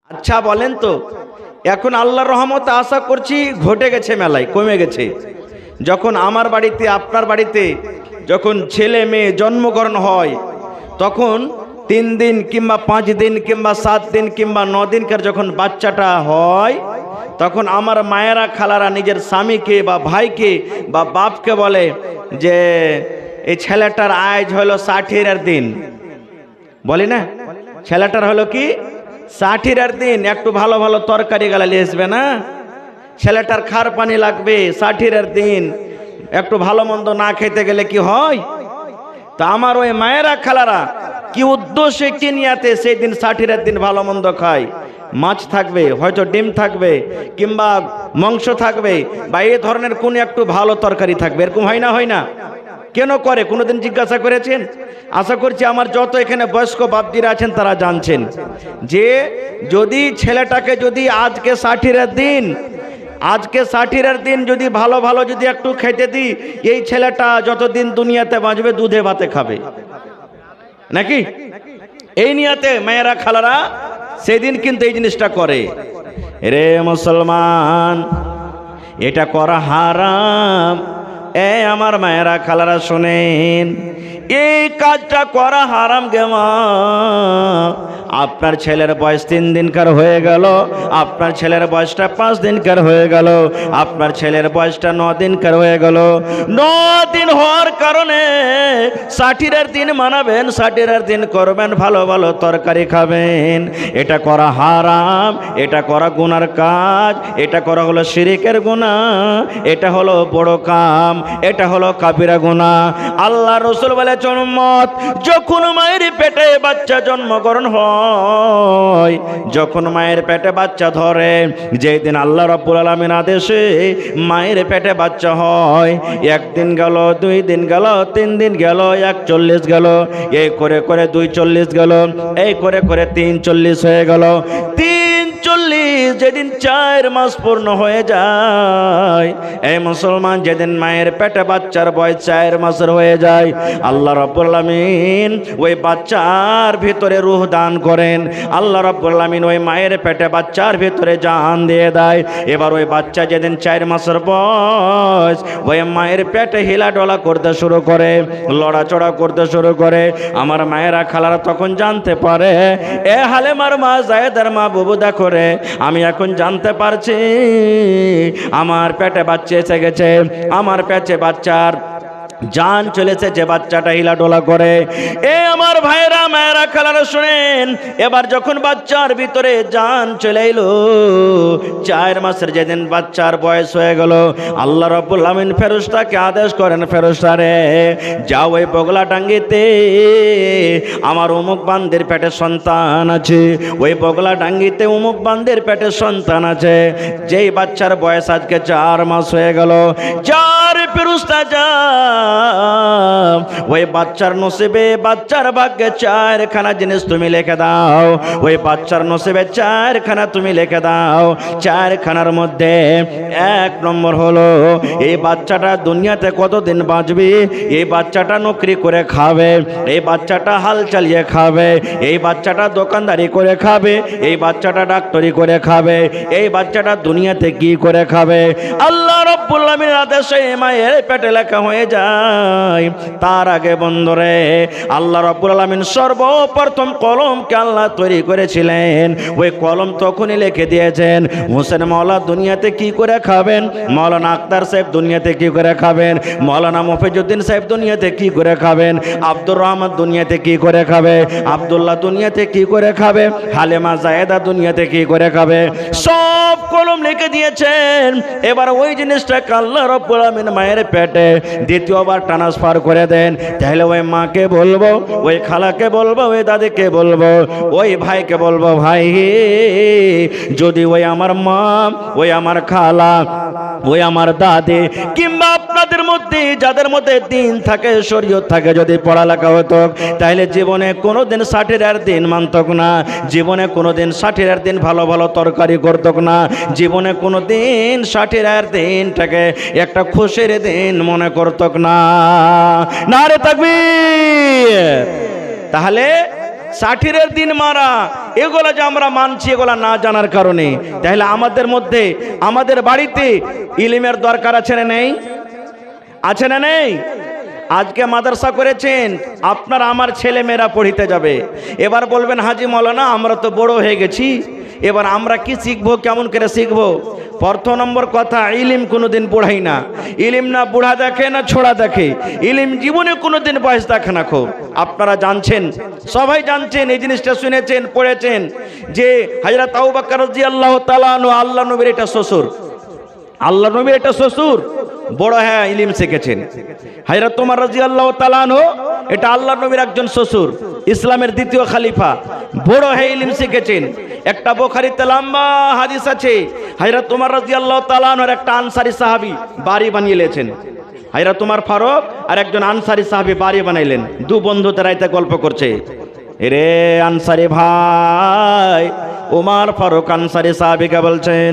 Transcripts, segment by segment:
আচ্ছা বলেন তো, এখন আল্লাহর রহমতে আশা করছি ঘটে গেছে, মেলায় কমে গেছে। যখন আমার বাড়িতে আপনার বাড়িতে যখন ছেলে মেয়ে জন্মগ্রহণ হয়, তখন 3 দিন কিংবা 5 দিন কিংবা 7 দিন কিংবা 9 দিনকার যখন বাচ্চাটা হয়, তখন আমার মায়েরা খালারা নিজের স্বামীকে বা ভাইকে বা বাপকে বলে যে এই ছেলেটার আজ হলো 60-এর দিন। বলি না, ছেলেটার হলো কি 60-এর দিন, একটু ভালো ভালো তরকারি গালা নিয়ে আসবে না, ছেলেটার খার পানি লাগবে। 60-এর দিন একটু ভালো মন্দ না খেতে গেলে কি হয়? তা আমার ওই মায়েরা খালারা কি উদ্দেশ্যে কি নিয়াতে সেই দিন 60-এর দিন ভালো মন্দ খায়? মাছ থাকবে, হয়তো ডিম থাকবে, কিংবা মাংস থাকবে, বা এই ধরনের কোন একটু ভালো তরকারি থাকবে। এরকম হয় না? হয় না? কেন করে কোনোদিন জিজ্ঞাসা করেছেন? আশা করছি আমার যত এখানে বয়স্ক বাপজিরা আছেন তারা জানছেন যে যদি ছেলেটাকে যদি আজকে 60-এর দিন, আজকে 60-এর দিন যদি ভালো ভালো যদি একটু খেতে দিই, এই ছেলেটা যতদিন দুনিয়াতে বাঁচবে দুধে ভাতে খাবে নাকি? এই নিয়াতে মায়েরা খালারা সেদিন কিন্তু এই জিনিসটা করে। রে মুসলমান, এটা করা হারাম। আমার মায়েরা খালারা শোনেন, এই কাজটা করা হারাম গে মা। আপনার ছেলের বয়স 3 দিনকার হয়ে গেল, আপনার ছেলের বয়সটা 5 দিনকার হয়ে গেল, আপনার ছেলের বয়সটা 9 দিনকার হয়ে গেল। 9 দিন হওয়ার কারণে 60-এর দিন মানাবেন, 60-এর দিন করবেন, ভালো ভালো তরকারি খাবেন। এটা করা হারাম, এটা করা গুনার কাজ, এটা করা হলো শিরকের গুনাহ, এটা হলো বড় কাম, এটা হলো কাবিরা গুনাহ। আল্লাহ রাসূল বলেছেন, উম্মত, যখন মায়ের পেটে বাচ্চা জন্মগ্রহণ হয়, যখন মায়ের পেটে বাচ্চা ধরে, যেই দিন আল্লাহ রাব্বুল আলামিন আদেশে মায়ের পেটে বাচ্চা হয়, 1 দিন গেল, 2 দিন গেল, 3 দিন গেল, 41 গেল, এই করে করে 240 গেল, এই করে করে 340 হয়ে গেল। 340 যেদিন 4 মাস পূর্ণ হয়ে যায়, এই মুসলমান, যেদিন মায়ের পেটে বাচ্চার বয়স 4 মাসের হয়ে যায়, আল্লাহ রাব্বুল আলামিন ওই বাচ্চার ভিতরে রূহ দান করেন। আল্লাহ রাব্বুল আলামিন ওই মায়ের পেটে বাচ্চার ভিতরে জান দিয়ে দেয়। এবার ওই বাচ্চা যেদিন 4 মাসের বয়স, ওই মায়ের পেটে হিলাডোলা করতে শুরু করে, লড়াচড়া করতে শুরু করে। আমার মায়েরা খালারা তখন জানতে পারে, এ হালেমার মা, জায়েদার মা, বুবু দেখো রে, আমি এখন জানতে পারছি আমার পেটে বাচ্চা এসে গেছে, আমার পেটে বাচ্চার জান চলেছে, যে বাচ্চাটা হিলাডোলা করে। আমার ভাইরা মায়েরা খালারা শুনেন, এবার যখন বাচ্চার ভিতরে জান চলে এলো, 4 মাসের যেদিন বাচ্চার বয়স হয়ে গেল, আল্লাহ রাব্বুল আলামিন ফেরেশতাকে আদেশ করেন, ফেরেশতা রে, যাও ওই বগলা ডাঙ্গিতে আমার অমুক বান্দের পেটে সন্তান আছে, ওই বগলা ডাঙ্গিতে অমুক বান্দের পেটে সন্তান আছে, যেই বাচ্চার বয়স আজকে 4 মাস হয়ে গেল। 4 ফেরেশতা যা ওই বাচ্চার নসিবে, বাচ্চার ভাগ্যে 4খানা জিনিস তুমি লিখে দাও, ওই বাচ্চার নসিবে 4খানা তুমি লিখে দাও। 4খানার মধ্যে 1 নম্বর হলো এই বাচ্চাটা দুনিয়াতে কতদিন বাঁচবে, এই বাচ্চাটা নকরি করে খাবে, এই বাচ্চাটা হাল চালিয়ে খাবে, এই বাচ্চাটা দোকানদারি করে খাবে, এই বাচ্চাটা ডাক্তারি করে খাবে, এই বাচ্চাটা দুনিয়াতে কি করে খাবে। আল্লাহ রাব্বুল আলামিনের আদেশে মায়ের পেটে লেখা হয়ে যায়। তার আগে বন্ধুরে, আল্লাহ রাব্বুল আলামিন সর্বপ্রথম কলমকে আল্লাহ তৈরি করেছিলেন, ওই কলম তখনই লিখে দিয়েছেন হোসেন মাওলা দুনিয়াতে কি করে খাবেন, মাওলানা আক্তার সাহেব দুনিয়াতে কি করে খাবেন, মাওলানা মফিজউদ্দিন সাহেব দুনিয়াতে কি করে খাবেন, আব্দুর রহমান দুনিয়াতে কি করে খাবে, আব্দুল্লাহ দুনিয়াতে কি করে খাবে, হালেমা জায়েদা দুনিয়াতে কি করে খাবে, সব কলম লিখে দিয়েছেন। এবার ওই জিনিসটাকে আল্লাহ রাব্বুল আলামিন মায়ের পেটে দ্বিতীয়বার ট্রান্সফার করে দেন। তাহলে ওই মাকে বলবো, ওই খালাকে বলবো, ওই দাদিকে বলবো, ওই ভাইকে বলবো, ভাই যদি ওই আমার মা, ওই আমার খালা, ওই আমার দাদি, কিংবা আপনাদের মধ্যে যাদের মধ্যে দিন থাকে, শরীয়ত থাকে, যদি পড়ালেখা হতো, তাহলে জীবনে কোনোদিন 60-এর দিন মানতক না, জীবনে কোনোদিন 60-এর দিন ভালো ভালো তরকারি করতক না, জীবনে কোনোদিন 60-এর দিনটাকে একটা খুশির দিন মনে করতক না। নারে তাকবীর। তাহলে ষাঠিরের দিন মারা, এগুলো যে আমরা মানছি এগুলো না জানার কারণে। তাহলে আমাদের মধ্যে, আমাদের বাড়িতে ইলমের দরকার আছে না নেই? আছে না নেই? আজকে মাদ্রাসা করেছেন, আপনার আমার ছেলে মেয়েরা পড়িতে যাবে। এবার বলবেন হাজি মৌলানা আমরা তো বড় হয়ে গেছি, এবার আমরা কি শিখবো, কেমন করে শিখবো? প্রথম নম্বর কথা, ইলিম কোনোদিন বুড়াই না। ইলিম না বুড়া দেখে না ছোড়া দেখে, ইলিম জীবনে কোনোদিন বয়স দেখে না। খো আপনারা জানছেন, সবাই জানছেন, এই জিনিসটা শুনেছেন, পড়েছেন যে হযরত আবু বকর রাদিয়াল্লাহু তাআলা আনহু আল্লাহ নবীর এটা শ্বশুর, আল্লাহ নবীর এটা শ্বশুর, বড় হ্যাঁ ইলিম শিখেছেন। হযরত ওমর রাদিয়াল্লাহু তাআলা আনহু এটা আল্লাহ নবীর একজন শ্বশুর, ইসলামের দ্বিতীয় খলিফা, বড় হয়ে ইলিম শিখেছেন। একটা বুখারীতে লম্বা হাদিস আছে, হযরত ওমর রাদিয়াল্লাহু তাআলা আনহুর একটা আনসারী সাহাবী বাড়ি বানিয়ে নিয়েছেন। হযরত ওমর ফারুক আর একজন আনসারী সাহাবী বাড়ি বানাইলেন, দু বন্ধুতে রাইতে গল্প করছে। এরে আনসারী ভাই, ওমর ফারুক আনসারী সাহাবীকে বলছেন,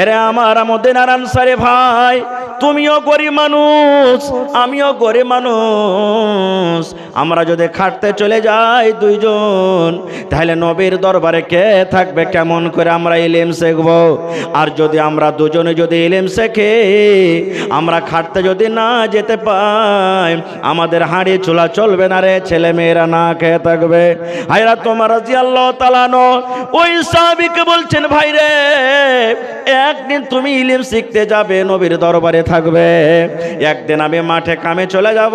এরে আমার মদিনার আনসারী ভাই, তুমিও গরিব মানুষ, আমিও গরিব মানুষ, আমরা যদি খাটতে চলে যাই দুইজন, তাহলে নবীর দরবারে কে থাকবে, কেমন করে আমরা ইলম শিখব? আর যদি আমরা দুজনে যদি ইলম শেখে আমরা খাটতে যদি না যেতে পাই, আমাদের হাঁড়ি চুলা চলবে না রে, ছেলে মেয়েরা না খেয়ে থাকবে। হযরত ওমর রাদিয়াল্লাহু তাআলা ওই সাহাবীকে বলছেন, ভাই রে, একদিন তুমি ইলম শিখতে যাবে, নবীর দরবারে থাকবে, একদিন আমি মাঠে কামে চলে যাব,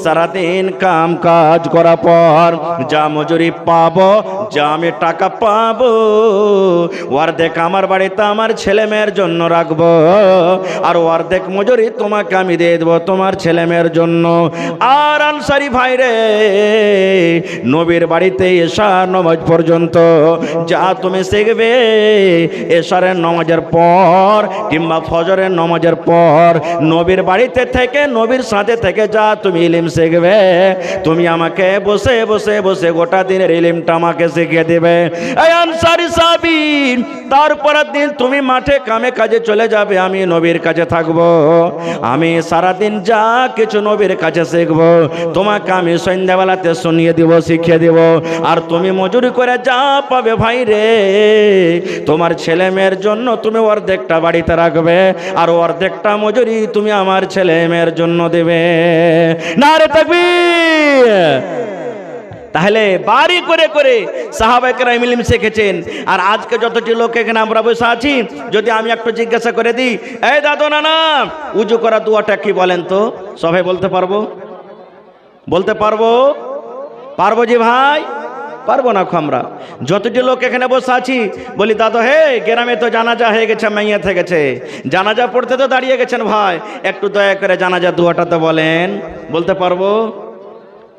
সারাদিন কাম কাজ করার পর যা মজুরি পাবো, যা আমি টাকা পাবো, অর্ধেক আমার বাড়িতে আমার ছেলে মেয়ের জন্য রাখবো, আর অর্ধেক মজুরি তোমাকে আমি দিয়ে দেবো তোমার ছেলে মেয়ের জন্য। আর আনসারী ভাই রে, নবীর বাড়িতে এশার নামাজ পর্যন্ত যা তুমি শিখবে, এশারের নামাজের পর কিংবা ফজরের নামাজের পর নবীর বাড়িতে থেকে, নবীর সাথে থেকে যা তুমি ইলম শিখবে, তুমি আমাকে বসে বসে বসে গোটা দিনের ইলমটা আমাকে শিখিয়ে দেবে। এই আনসারী সাহাবী, তারপরের দিন তুমি মাঠে কামে কাজে চলে যাবে, আমি নবীর কাছে থাকবো, আমি সারাদিন যা কিছু নবীর কাছে শিখবো তোমাকে আমি সন্ধ্যাবেলাতে শুনিয়ে দিব, শিখিয়ে দিব, আর তুমি মজুরি করে যা পাবে ভাই রে, তোমার ছেলে মেয়ের জন্য তুমি অর্ধেকটা বাড়িতে রাখবে, আর অর্ধেকটা মজুরি তুমি আমার ছেলে মেয়ের জন্য দেবে। নারে তাকবীর! তাহলে বাড়ি করে করে সাহাবায়ে কেরাম ইলম শিখেছেন। আর আজকে যতটি লোক এখানে আমরা বসে আছি, যদি আমি একটু জিজ্ঞাসা করে দিই, এই দাদু নানা উজু করা দোয়াটা কি বলেন তো? সবাই বলতে পারবো? বলতে পারবো? পারবো জি ভাই? পারবো না। আমরা যতটি লোক এখানে বসে আছি বলি, দাদা হে গ্রামে তো জানাজা হয়ে গেছে, মাইয়া থেকে গেছে, জানাজা পড়তে তো দাঁড়িয়ে গেছেন ভাই, একটু দয়া করে জানাজা দোয়াটা তো বলেন। বলতে পারবো?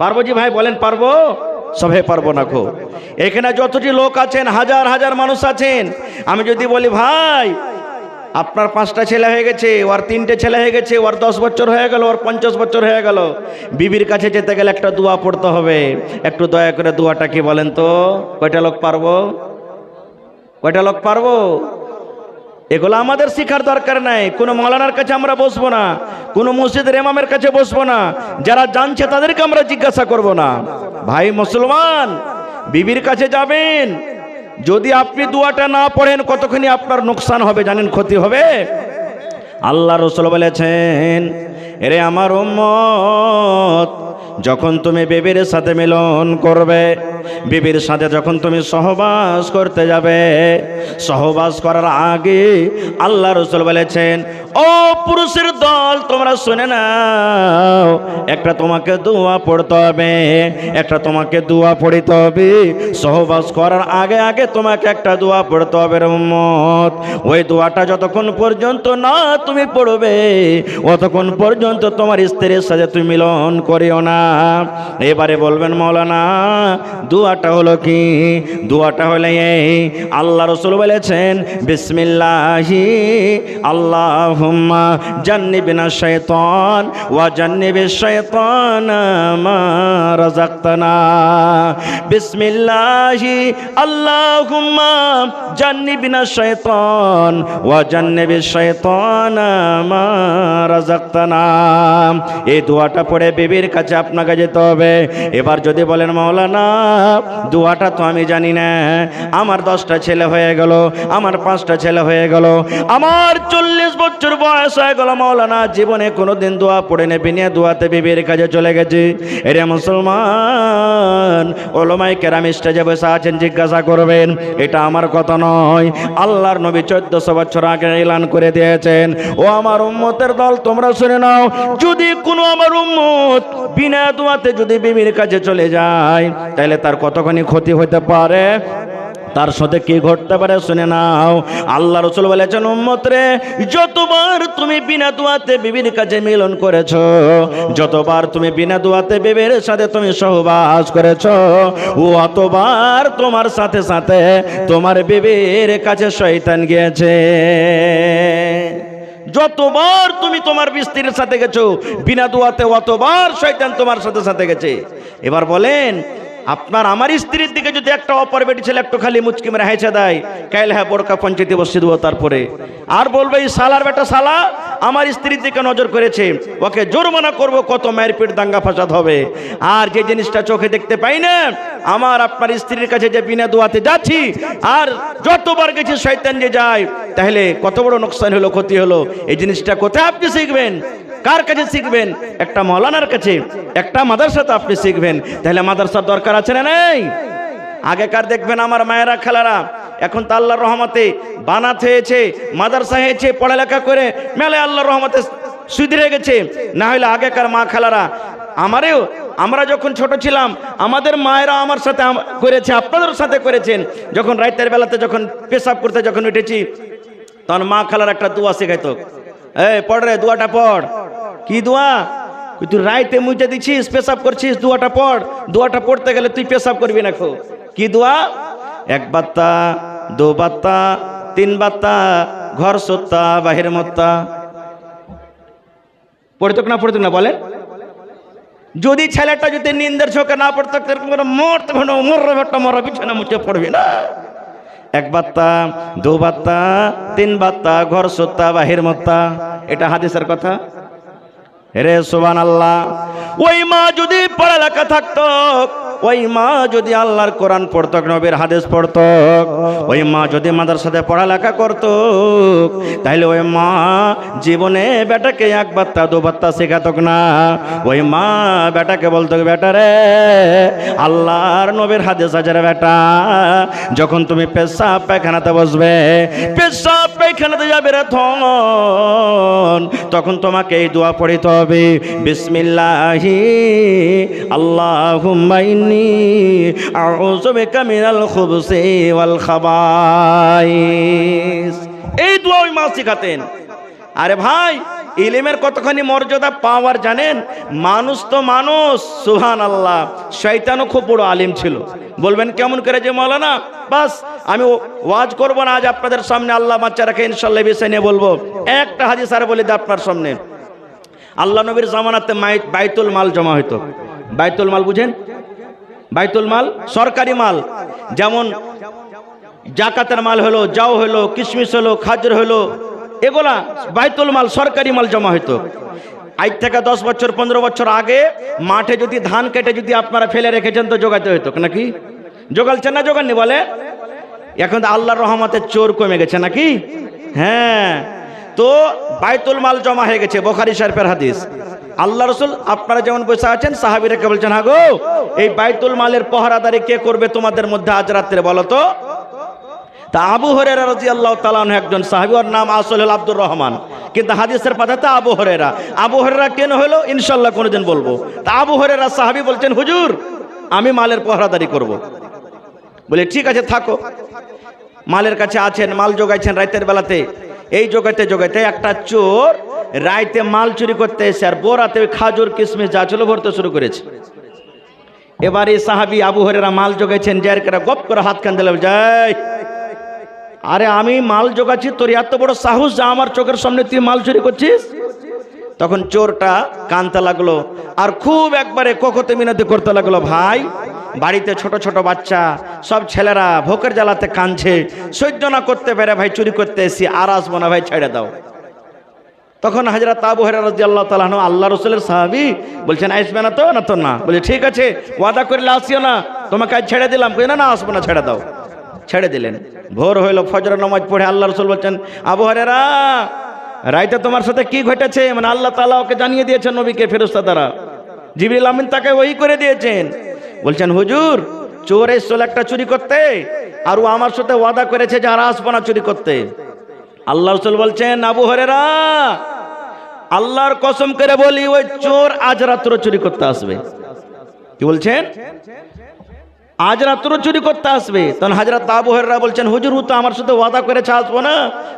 পারবো জি ভাই, বলেন পারবো? সবাই পারবো না। খো এখানে যতটি লোক আছেন, হাজার হাজার মানুষ আছেন, আমি যদি বলি ভাই আপনার 5টা ছেলে হয়ে গেছে, ওর 3টে ছেলে হয়ে গেছে, ওর 10 বছর হয়ে গেল, ওর 50 বছর হয়ে গেল, বিবির কাছে যেতে গেলে একটা দোয়া পড়তে হবে, একটু দয়া করে দোয়াটা কি বলেন তো? কয়টা লোক পারবো? কয়টা লোক পারবো? এগুলো আমাদের শিখার দরকার নাই। কোনো মৌলানার কাছে আমরা বসবো না, কোনো মসজিদের ইমামের কাছে বসবো না, যারা জানছে তাদেরকে আমরা জিজ্ঞাসা করব না। ভাই মুসলমান, বিবির কাছে যাবেন, যদি আপনি দোয়াটা না পড়েন কতখানি আপনার নোকসান হবে জানেন, ক্ষতি হবে। আল্লাহ রাসূল বলেছেন, এরে আমার উম্মত, যখন তুমি বিবির সাথে মিলন করবে, বিবির সাথে যখন তুমি সহবাস করতে যাবে, সহবাস করার আগে আল্লাহ রাসূল বলেছেন, ও পুরুষের দল তোমরা শুনে নাও, একটা তোমাকে দোয়া পড়তে হবে, একটা তোমাকে দোয়া পড়তে হবে, সহবাস করার আগে আগে তোমাকে একটা দোয়া পড়তে হবে রে উম্মত। ওই দোয়াটা যতক্ষণ পর্যন্ত না তুমি পড়বে, অতক্ষণ পর্যন্ত তোমার স্ত্রীর সাথে তুমি মিলন করিও না। এবারে বলবেন মাওলানা দোয়াটা হলো কি? দোয়াটা হলো এই, আল্লাহ রাসূল বলেছেন, বিসমিল্লাহি আল্লাহুম্মা জান্নিবনা শাইতান ওয়া জান্নিবিশ শাইতানা মা রাযাকতানা। বিসমিল্লাহি আল্লাহুম্মা জান্নিবনা শাইতান ওয়া জান্নিবিশ শাইতানা মা রাযাকতানা। এই দোয়াটা পড়ে বিবির কাছে আপনাকে যেতে হবে। এবার যদি বলেন মাওলানা দোয়াটা তো আমি জানি না, আমার 10টা ছেলে হয়ে গেল, আমার 5টা ছেলে হয়ে গেল, আমার 40 বছর বয়স হয়ে গেল মাওলানা, জীবনে কোনোদিন দোয়া পড়ে নেবি না, দোয়াতে বিবির কাজে চলে গেছি। এরে মুসলমান, ওলামায়ে কেরাম স্টেজে বসে আছেন, জিজ্ঞাসা করবেন, এটা আমার কথা নয়, আল্লাহর নবী 1400 বছর আগে এলান করে দিয়েছেন। ও আমার উম্মতের দল, তোমরা শুনে নাও, যদি কোনো আমার উম্মত বিনা দোয়াতে যদি বিবির কাছে চলে যায়, তাহলে তার কতখানি ক্ষতি হতে পারে, তার সাথে কি ঘটতে পারে শুনে নাও। আল্লাহ রাসূল বলেছেন, উম্মত রে, যতবার তুমি বিনা দোয়াতে বিবির কাছে মিলন করেছো, যতবার তুমি বিনা দোয়াতে বিবির সাথে তুমি সহবাস করেছো, অতবার তোমার সাথে সাথে তোমার বিবির কাছে শয়তান গিয়েছে। যতবার তুমি তোমার স্ত্রীর সাথে গেছো বিনা দোয়াতে, অতবার শয়তান তোমার সাথে সাথে গেছে। এবার বলেন, আপনার আমার স্ত্রীর দিকে যদি একটা অপর বেটি ছেলে একটু খালি মুচকি মেরে হেঁচে দেয়, কাইলে হ্যাঁ বোরকা পঞ্চায়েতে বসিয়ে দেবো, তারপরে আর বলবে এই শালার বেটা শালা আমার স্ত্রীর দিকে নজর করেছে, ওকে জরিমানা করব, কত মায়ের পিঠ দাঙ্গা ফাসাদ হবে। আর যে জিনিসটা চোখে দেখতে পাই না, আমার আপনার স্ত্রীর কাছে যে বিনা দোয়াতে যাচ্ছি আর যতবার গেছি শয়তান যে যায়, তাহলে কত বড় নোকসান হলো, ক্ষতি হলো। এই জিনিসটা কোথায় আপনি শিখবেন, কার কাছে শিখবেন? একটা মাওলানার কাছে, একটা মাদ্রাসাতে আপনি শিখবেন। তাহলে মাদ্রাসার দরকার আছে না নেই? আগেকার দেখবেন আমার মায়েরা খালারা, এখন তো আল্লাহর রহমতে বানাত হয়েছে, মাদ্রাসা হয়েছে, পড়ালেখা করে মেলে আল্লাহর রহমতে সুধরে গেছে। না হলে আগেকার মা খালারা, আমরা যখন ছোট ছিলাম আমাদের মায়েরা আমার সাথে করেছে, আপনাদের সাথে করেছেন। যখন রাতের বেলাতে যখন পেশাব করতে যখন উঠেছি, তখন মা খালার একটা দোয়া শেখাইতো, এই পড় রে, দোয়াটা পড়। কি দোয়া? তুই রাইতে মুইতে দিচ্ছিস, পেশাব করছিস, দোয়াটা পড়। দোয়াটা পড়তে গেলে তুই পেশাব করবি না। কি দোয়া? 1 বাত্তা 2 বাত্তা 3 বাত্তা, ঘর সত্তা বাহির মত্তা। পড়তো না পড়তো না বলেন? যদি ছেলেটা যদি নিন্দের চোখে না পড়তো, মরা বিছানা মুছে পড়বি না। 1 বাত্তা 2 বাত্তা 3 বাত্তা, ঘর সত্তা বাহির মত্তা। এটা হাদিসের কথা। রে সুবহানাল্লাহ। ওই মা যদি পড়ালেখা থাকতো, ওই মা যদি আল্লাহর কোরআন পড়তো, নবীর হাদিস পড়তো, ওই মা যদি মাদ্রাসাতে পড়ালেখা করতো, তাহলে ওই মা জীবনে বেটাকে 1 বাত্তা 2 বাত্তা শেখাতো না। ওই মা বেটাকে বলতো, বেটা রে, আল্লাহর নবীর হাদিস আছে রে বেটা, যখন তুমি পেশাব পায়খানাতে বসবে, পেশাব পায়খানাতে যাবে রে তখন তোমাকে এই দোয়া পড়িতে হবে, বিসমিল্লাহি আল্লাহুম্মা ইন্নী আউযু বিকা মিনাল খুবুসি ওয়াল খাবাইস। এই দোয়া ওই মা শিখাতেন। আরে ভাই, ইলমের কতখানি মর্যাদা পাওয়ার জানেন? মানুষ তো মানুষ, সুবহানাল্লাহ। শয়তানও খুব বড় আলিম ছিল। বলবেন কেমন করে যে মাওলানা? বাস আমি ওয়াজ করব না আজ আপনাদের সামনে, আল্লাহ বাচ্চা রাখে ইনশাআল্লাহ বিষয় নিয়ে বলবো। একটা হাদিস আর বলে দিই আপনার সামনে। আল্লাহ নবীর জামানাতে বাইতুল মাল জমা হইতো। বাইতুল মাল বুঝেন? বাইতুল মাল সরকারি মাল, যেমন জাকাতের মাল হলো, যাও হলো, কিশমিশ হলো, খাজর হলো, এগুলা বাইতুল মাল সরকারি মাল জমা হইতো। আজ থেকে 10 বছর 15 বছর আগে মাঠে যদি ধান কেটে যদি আপনারা ফেলে রেখেছেন তো জোগাতে হইতো নাকি? জোগালছেন না জোগাননি বলে? এখন তো আল্লাহর রহমতে চোর কমে গেছে নাকি? হ্যাঁ, তো বাইতুল মাল জমা হয়ে গেছে। বুখারী শরীফের হাদিস। আল্লাহ রাসূল আপনারা যেমন বসে আছেন, সাহাবীরা কে বলছেন, হ্যাঁ গো, এই বাইতুল মালের পহরাদারি কে করবে তোমাদের মধ্যে আজ রাত্রে বলো তো? তা আবু হুরায়রা রাদিয়াল্লাহু তাআলা আনহু একজন সাহাবী, ওর নাম আসল হলো আব্দুর রহমান, কিন্তু হাদিসের পাতাতে আবু হুরায়রা। আবু হুরায়রা কেন হলো ইনশাআল্লাহ কোনোদিন বলবো। তা আবু হুরায়রা সাহাবী বলছেন, হুজুর আমি মালের পহরাদারি করব। বলে ঠিক আছে থাকো। মালের কাছে আছেন, মাল জোগাইছেন রাতের বেলাতে। এই জোগাইতে জোগাইতে একটা চোর রাইতে মাল চুরি করতে এসে আর বোরাতে ওই খাজুর কিশমিশ যা ছিল ভরতে শুরু করেছে। এবারে সাহাবী আবু হুরায়রা মাল জোগাইছেন, যার করে গপ করে হাত কান দিল, যাই, আরে আমি মাল জোগাচ্ছি, তোর এত বড় সাহস যা আমার চোখের সামনে তুই মাল চুরি করছিস? তখন চোরটা কানতে লাগলো আর খুব একবারে কোকতে মিনতি করতে লাগলো, ভাই বাড়িতে ছোট ছোট বাচ্চা সব ছেলেরা ভোকের জ্বালাতে কাঁদছে, সহ্য না করতে পারে ভাই, চুরি করতে এসি, আর আসবো না ভাই, ছেড়ে দাও। তখন হযরত আবু হুরায়রা রাদিয়াল্লাহু তাআলা আনহু আল্লাহ রাসূলের সাহাবী বলছেন আসবে না তো? না তো না। বলে ঠিক আছে, ওয়াদা করলে আসিও না, তোমাকে আজ ছেড়ে দিলাম। কই না না আসবো না, ছেড়ে দাও। ছেড়ে দিলেন। ভোর হইল, ফজরের নামাজ পড়ে আল্লাহ রাসূল বলছেন আবু হুরায়রা রাইতে তোমার সাথে কি ঘটেছে? মানে আল্লাহ তাআলা ওকে জানিয়ে দিয়েছেন নবীকে ফেরেশতা দ্বারা, জিবরিল আমিন তাকে ওহী করে দিয়েছেন। বলছেন হুজুর চোর এসেছিল একটা চুরি করতে, আর ও আমার সাথে ওয়াদা করেছে যে আর আসবো না চুরি করতে। আল্লাহ রাসূল বলছেন আবু হুরায়রা আল্লাহর কসম করে বলি ওই চোর আজ রাত্রে চুরি করতে আসবে। কি বলছেন? আজ রাত্রে চুরি করতে আসবে। তখন হযরত আবু হুরায়রা বলছেন হুজুর ও তো আমার সাথে ওয়াদা করেছে আসবো না।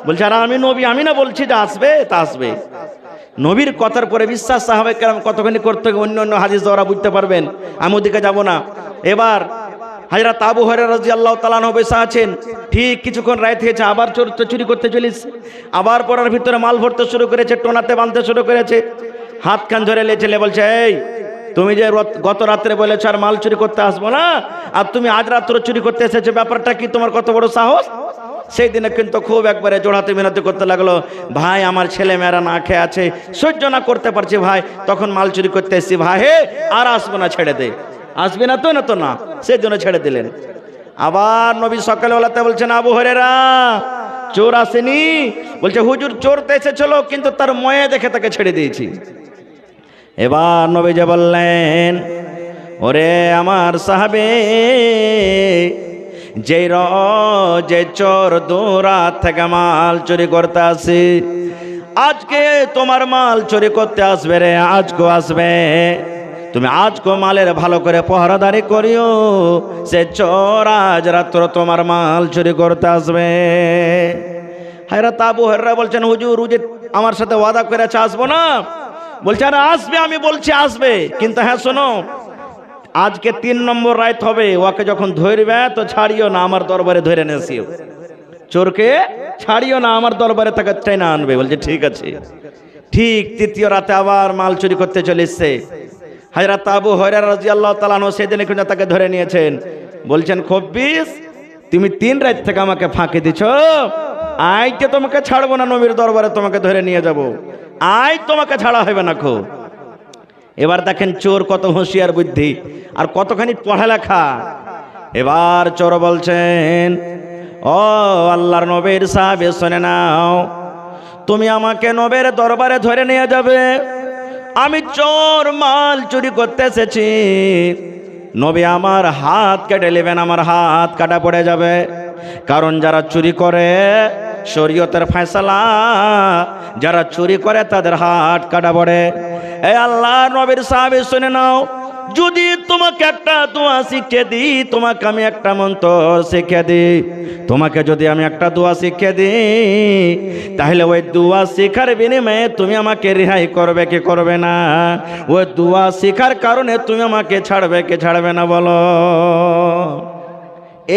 বলছে আর আমি নবী, আমি না বলছি যে আসবে? তা আসবে। নবীর কথার পরে বিশ্বাস সাহাবায়ে কেরাম কতখানি করতে অন্য অন্য হাদিস দ্বারা বুঝতে পারবেন, আমি ওদিকে যাব না। এবার হযরত আবু হুরায়রা রাদিয়াল্লাহু তাআলা আনহু বসে আছেন, ঠিক কিছুক্ষণ রাত হয়েছে, আবার চোর চুরি করতে চলেছে। আবার পড়ার ভিতরে মাল ভরতে শুরু করেছে, টোনাতে বাঁধতে শুরু করেছে, হাত কান ধরে লেচেলে বলছে এই তুমি যে গত রাত্রে বলেছো আর মাল চুরি করতে আসবো না, আর তুমি আজ রাত্রে চুরি করতে এসেছো, ব্যাপারটা কি? তোমার কত বড় সাহস? সেই দিনে কিন্তু খুব একবারে জোড়াতে মিনতি করতে লাগলো, ভাই আমার ছেলে মেয়েরা না খেয়ে আছে, সহ্য না করতে পারছি ভাই, তখন মাল চুরি করতে এসেছি ভাই, হে আর আসবো না, ছেড়ে দে। আসবে না তো? না তো না। সেই জন্য ছেড়ে দিলেন। আবার নবী সকালবেলাতে বলছেন আবু হুরায়রা চোর আসেনি? বলছে হুজুর চোর তো এসেছিল, কিন্তু তার ময়ে দেখে তাকে ছেড়ে দিয়েছি। এবার নবী যে বললেন ওরে আমার সাহাবে, যে চোর দূরাত থেকে মাল চুরি করতে আসে, আজকে তোমার মাল চুরি করতে আসবে রে, আজকে আসবে। তুমি আজকে মালের ভালো করে পহরাদারি করিও, সে চোর আজ রাত্র তোমার মাল চুরি করতে আসবে। হযরত আবু হুরায়রা বলছেন হুজুর ও যে আমার সাথে ওয়াদা করেছে আসবো না, বলছে আরে আসবে, আমি বলছি আসবে, কিন্তু হ্যাঁ শোনো আজকে 3 নম্বর রাত হবে, ওকে যখন ধরবে তো ছাড়িও না, আমার দরবারে ধরে নেসিও। চোরকে ছাড়িও না, আমার দরবারে তাকে টেনে আনবে। বলছে ঠিক আছে। ঠিক 3য় রাতে আবার মাল চুরি করতে চলে এসছে। হযরত আবু হুরায়রা রাদিয়াল্লাহু তাআলা আনহু সেদিন কিন্তু তাকে ধরে নিয়েছেন। বলছেন খব্বিস তুমি 3 রাত থেকে আমাকে ফাঁকি দিছো, আজকে তোমাকে ছাড়বো না, নবীর দরবারে তোমাকে ধরে নিয়ে যাব, আজ তোমাকে ছাড়া হবে না খো। এবার দেখেন চোর কত হুঁশিয়ার বুদ্ধি আর কতখানি পড়ালেখা। এবার চোর বলছেন ও আল্লাহর নবীর সাহাবী শুনে নাও, তুমি আমাকে নবীর দরবারে ধরে নিয়ে যাবে, আমি চোর মাল চুরি করতে এসেছি, নবী আমার হাত কেটে নেবেন, আমার হাত কাটা পড়ে যাবে। কারণ যারা চুরি করে শরীয়তের ফয়সালা, যারা চুরি করে তাদের হাত কাটা পড়ে। এই আল্লাহ নবীর সাহাবী শুনে নাও, যদি তোমাকে একটা দোয়া শিখিয়ে দিই, তোমাকে আমি একটা মন্ত্র শিখিয়ে দিই, তোমাকে যদি আমি একটা দোয়া শিখিয়ে দিই, তাহলে ওই দোয়া শিখার বিনিময়ে তুমি আমাকে রেহাই করবে কি করবে না? ওই দোয়া শিখার কারণে তুমি আমাকে ছাড়বে কি ছাড়বে না বলো?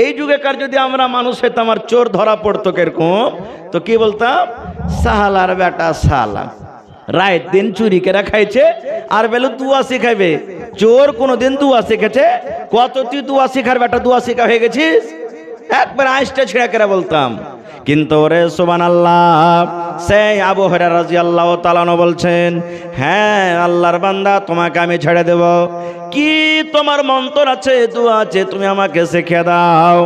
এই যুগেকার যদি আমরা মানুষ হইতাম আর চোর ধরা পড়তো কিরকম, তো কি বলতাম? সাহালার বেটা সালা, রাত দিন চুরি করে খাইছে আর বেলু দুয়া শিখাইবে। চোর কোনোদিন দুয়া শিখেছে? কত তুই দুয়া শিখার বেটা, দুয়া শিখা হয়ে গেছিস? একবার আইসটা ছিঁড়া করে বলতাম। কিন্তু ওরে সুবহানাল্লাহ, সেই আবু হুরায়রা রাদিয়াল্লাহু তাআলা আনহু বলছেন হ্যাঁ আল্লাহর বান্দা তোমাকে আমি ছেড়ে দেব, কি তোমার মন্ত্র আছে, দোয়া আছে, তুমি আমাকে শিখিয়ে দাও।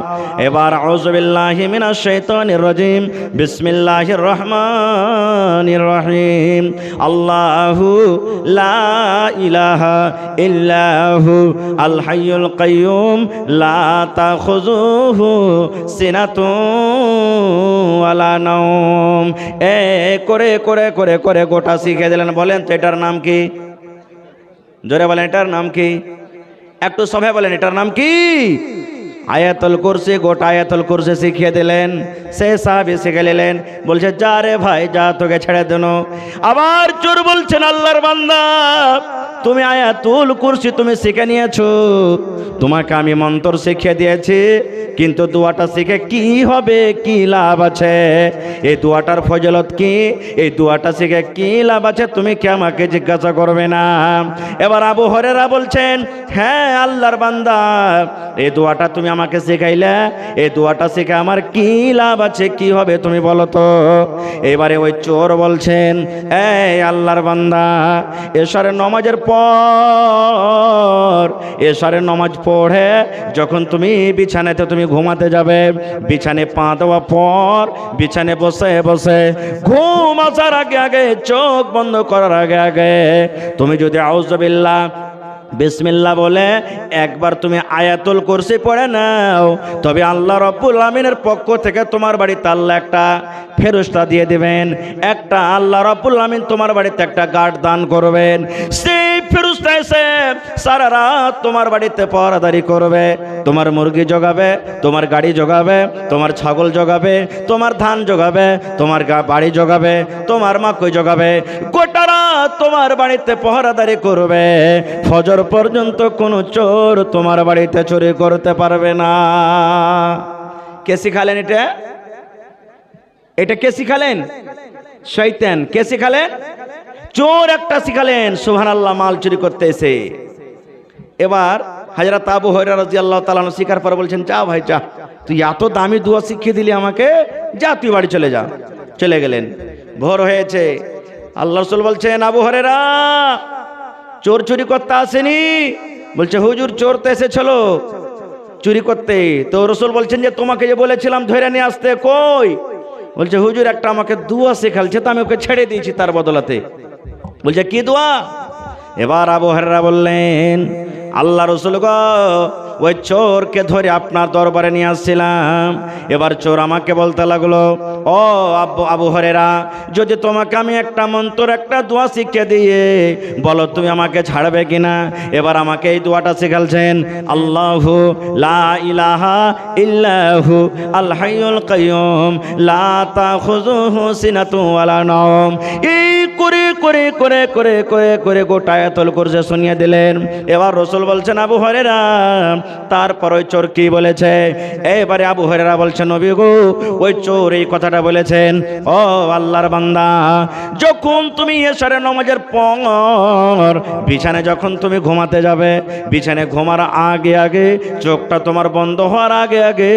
এবার আউযু বিল্লাহি মিনাশ শাইতানির রাজিম, বিসমিল্লাহির রহমানির রহিম, আল্লাহু লা ইলাহা ইল্লাহু আল হাইয়ুল কাইয়ুম লা তাখুযুহু সিনাতুন ওয়ালা নাওম। করে করে করে করে গোটা শিখে দিলেন। বলেন তো এটার নাম কি? জোরে বলেন এটার নাম কি? একটু সবাই বলেন এটার নাম কি? আয়াতুল কুরসি। গোটা আয়াতুল কুরসি শিখিয়ে দিলেন। সে সাহাবী শিখে নিলেন। বলছে যা রে ভাই যা, তোকে ছেড়ে দেন। আবার চোর বলছেন আল্লাহর বান্দা তুমি আয়াতুল কুরসি তুমি শিখে নিয়েছো, তোমাকে আমি মন্ত্র শিখিয়ে দিয়েছি, কিন্তু দোয়াটা শিখে কি হবে, কি লাভ আছে? এই দোয়াটার ফজিলত কি, এই দোয়াটা শিখে কি লাভ আছে, তুমি কি আমাকে জিজ্ঞাসা করবে না? এবার আবু হুরায়রা বলছেন, হ্যাঁ আল্লাহর বান্দা, এই দোয়াটা তুমি আমাকে শেখাইলে, এই দোয়াটা শিখে আমার কি লাভ আছে, কি হবে তুমি বলো তো? এবারে ওই চোর বলছেন, এই আল্লাহর বান্দা, এশারের নামাজের পর, এশারের নামাজ পড়ে যখন তুমি বিছানাতে তুমি ঘুমাতে যাবে, বিছানায় পা দেওয়া পর বিছানায় বসে বসে ঘুম আসার আগে আগে, চোখ বন্ধ করার আগে আগে তুমি যদি আউযুবিল্লাহ বিসমিল্লাহ বলে একবার তুমি আয়াতুল কুরসি পড়ে নাও, তবে আল্লাহ রাব্বুল আমিনের পক্ষ থেকে তোমার বাড়িতে আল্লাহ একটা ফেরেশতা দিয়ে দিবেন, একটা আল্লাহ রাব্বুল আমিন তোমার বাড়িতে একটা গার্ড দান করবেন। সেই ফেরেশতা এসে সারা রাত তোমার বাড়িতে পাহারাদারি করবে, তোমার মুরগি জগাবে, তোমার গাড়ি জগাবে, তোমার ছাগল জগাবে, তোমার ধান জগাবে, তোমার বাড়ি জগাবে, তোমার মাকই জগাবে, গোটা রাত তোমার বাড়িতে পাহারাদারি করবে। ফজর পর্যন্ত কোনো চোর তোমার বাড়িতে চুরি করতে পারবে না। কে শিখালেন এটা? এটা কে শিখালেন? শয়তান। কে শিখালেন? চোর একটা শিখালেন। সুবহানাল্লাহ, মাল চুরি করতে এসে। এবার হযরত আবু হুরায়রা রাদিয়াল্লাহু তাআলা আনহু শিকার পরে বলছেন, যা ভাই যা, তুই এত দামি দোয়া শিখিয়ে দিলি আমাকে, যা তুই বাড়ি চলে যা। চলে গেলেন। ভোর হয়েছে, আল্লাহ রাসূল বলছেন, আবু হুরায়রা, চোর চুরি করতে আসেনি? বলছে, হুজুর চোর তো এসেছিল চুরি করতে। তো রাসূল বলছেন যে তোমাকে যে বলেছিলাম ধরে নিয়ে আসতে, কই? বলছে, হুজুর একটা আমাকে দোয়া শেখালছে, তো আমি ওকে ছেড়ে দিয়েছি তার বদলাতে। বলছে, কি দোয়া? এবার আবু হুরায়রা বললেন, আল্লাহ রাসূল গো, ওই চোরকে ধরে আপনার দরবারে নিয়ে আসছিলাম। এবার চোর আমাকে বলতে লাগলো, ও আবু হুরায়রা, যদি তোমাকে আমি একটা মন্ত্র একটা দোয়া শিখিয়ে দিয়ে বলো তুমি আমাকে ছাড়বে কিনা? এবার আমাকে এই দোয়াটা শেখালছেন, আল্লাহু লা ইলাহা ইল্লাহু আল হাইয়ুল কাইয়ুম লা তাখুযুহু সিনাতু ওয়ালা নাওম। এই করে করে করে করে করে করে গোটা আয়াতুল কুরসি শুনিয়ে দিলেন। এবার রাসূল বলছেন, আবু হুরায়রা, তারপর ওই চোর কি বলেছে? এবারে আবু হুরায়রা বলছেন, নবী গো, ওই চোর এই কথাটা বলেছেন, ও আল্লাহর বান্দা, যখন তুমি এশারের নামাজের পর বিছানায় যখন তুমি ঘুমাতে যাবে, বিছানায় ঘুমার আগে আগে, চোখটা তোমার বন্ধ হওয়ার আগে আগে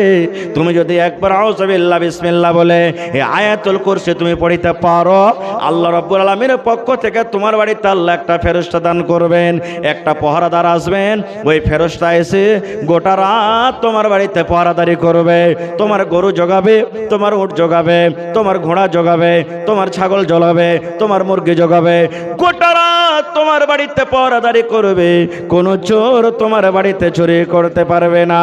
তুমি যদি একবার আউযুবিল্লাহ বিসমিল্লাহ বলে এই আয়াতুল কুরসি তুমি পড়িতে পারো, আল্লাহ রাব্বুল আলামিনের পক্ষ থেকে তোমার বাড়িতে আল্লাহ একটা ফেরেশতা দান করবেন, একটা পাহারাদার আসবেন। ওই ফেরেশতা এসে গোটা রাত তোমার বাড়িতে পাহারাদারি করবে, তোমার গরু জগাবে, তোমার উট জগাবে, তোমার ঘোড়া জগাবে, তোমার ছাগল জগাবে, তোমার মুরগি জগাবে, গোটা রাত তোমার বাড়িতে পাহারাদারি করবে। কোনো চোর তোমার বাড়িতে চুরি করতে পারবে না।